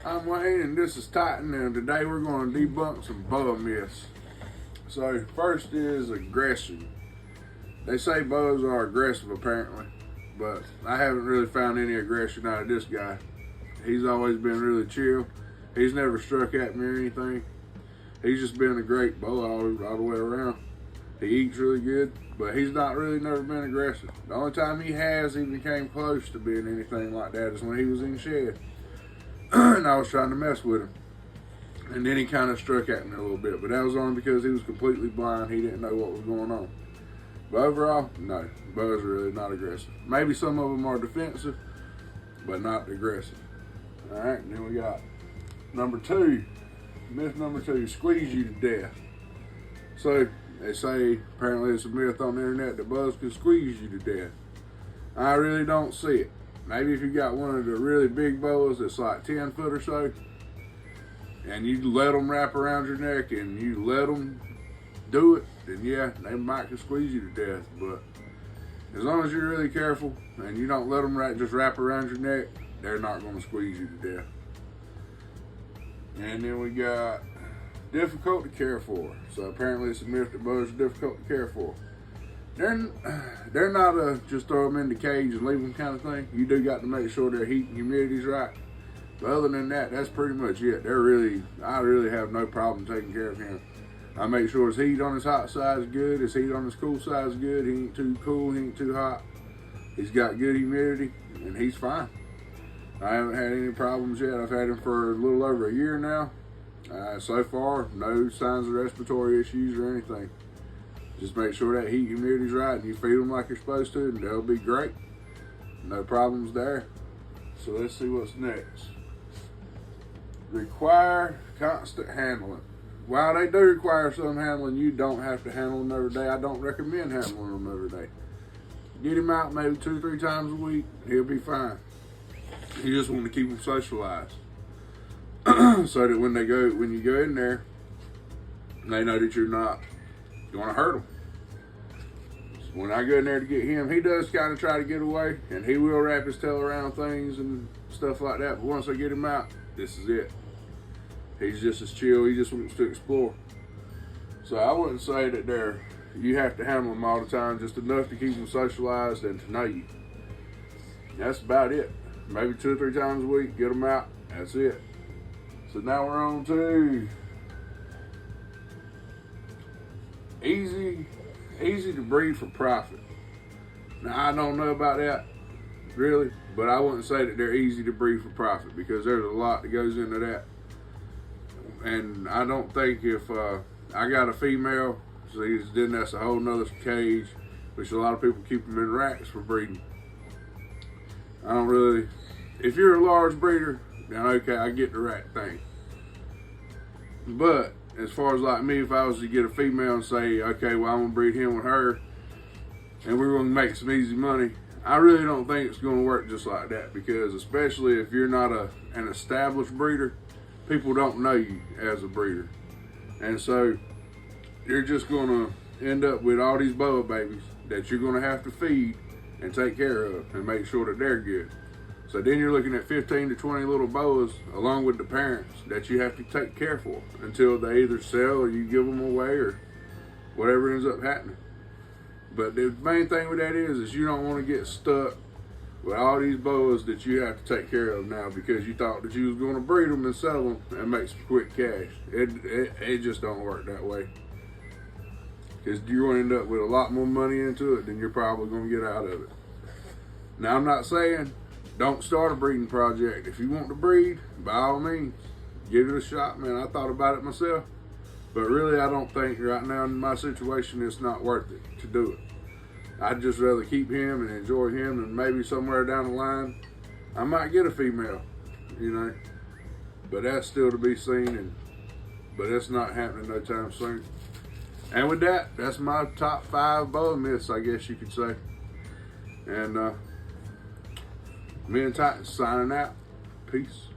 I'm Wayne and this is Titan, and today we're going to debunk some boa myths. So first is aggression. They say boas are aggressive apparently, but I haven't really found any aggression out of this guy. He's always been really chill. He's never struck at me or anything. He's just been a great boa all the way around. He eats really good, but he's not really never been aggressive. The only time he has even came close to being anything like that is when he was in shed. And I was trying to mess with him. And then he kind of struck at me a little bit, but that was only because he was completely blind. He didn't know what was going on. But overall, no, boas are really not aggressive. Maybe some of them are defensive, but not aggressive. All right, and then we got number two. Myth number two, squeeze you to death. So they say, apparently it's a myth on the internet that boas can squeeze you to death. I really don't see it. Maybe if you got one of the really big boas that's like 10 foot or so, and you let them wrap around your neck and you let them do it, then yeah, they might can squeeze you to death. But as long as you're really careful and you don't let them just wrap around your neck, they're not going to squeeze you to death. And then we got difficult to care for. So apparently it's a myth that boas are difficult to care for. They're not a just throw them in the cage and leave them kind of thing. You do got to make sure their heat and humidity's right. But other than that, that's pretty much it. I really have no problem taking care of him. I make sure his heat on his hot side is good, his heat on his cool side is good. He ain't too cool, he ain't too hot. He's got good humidity, and he's fine. I haven't had any problems yet. I've had him for a little over a year now. So far, no signs of respiratory issues or anything. Just make sure that heat humidity's right and you feed them like you're supposed to, and they'll be great. No problems there. So let's see what's next. Require constant handling. While they do require some handling, you don't have to handle them every day. I don't recommend handling them every day. Get him out maybe 2-3 times a week, he'll be fine. You just want to keep them socialized. So that when you go in there, they know that you're not going to hurt them. So when I go in there to get him, he does kind of try to get away, and he will wrap his tail around things and stuff like that. But once I get him out, this is it. He's just as chill. He just wants to explore. So I wouldn't say that you have to handle them all the time, just enough to keep them socialized and to know you. That's about it. Maybe 2 or 3 times a week, get them out. That's it. So now we're on to easy to breed for profit. Now I don't know about that really, but I wouldn't say that they're easy to breed for profit because there's a lot that goes into that. And I don't think if I got a female, so then that's a whole nother cage, which a lot of people keep them in racks for breeding. I don't really, if you're a large breeder, then okay, I get the rack thing. But as far as like me, if I was to get a female and say, okay, well, I'm gonna breed him with her and we're gonna make some easy money, I really don't think it's gonna work just like that, because especially if you're not an established breeder, people don't know you as a breeder. And so you're just gonna end up with all these boa babies that you're gonna have to feed and take care of and make sure that they're good. So then you're looking at 15 to 20 little boas along with the parents that you have to take care for until they either sell or you give them away or whatever ends up happening. But the main thing with that is you don't want to get stuck with all these boas that you have to take care of now because you thought that you was going to breed them and sell them and make some quick cash. It just don't work that way. Because you're going to end up with a lot more money into it than you're probably going to get out of it. Now, I'm not saying don't start a breeding project. If you want to breed, by all means, give it a shot, man. I thought about it myself. But really, I don't think right now in my situation, it's not worth it to do it. I'd just rather keep him and enjoy him, and maybe somewhere down the line, I might get a female, you know. But that's still to be seen, but it's not happening no time soon. And with that, that's my top 5 boa myths, I guess you could say. And me and Titan signing out. Peace.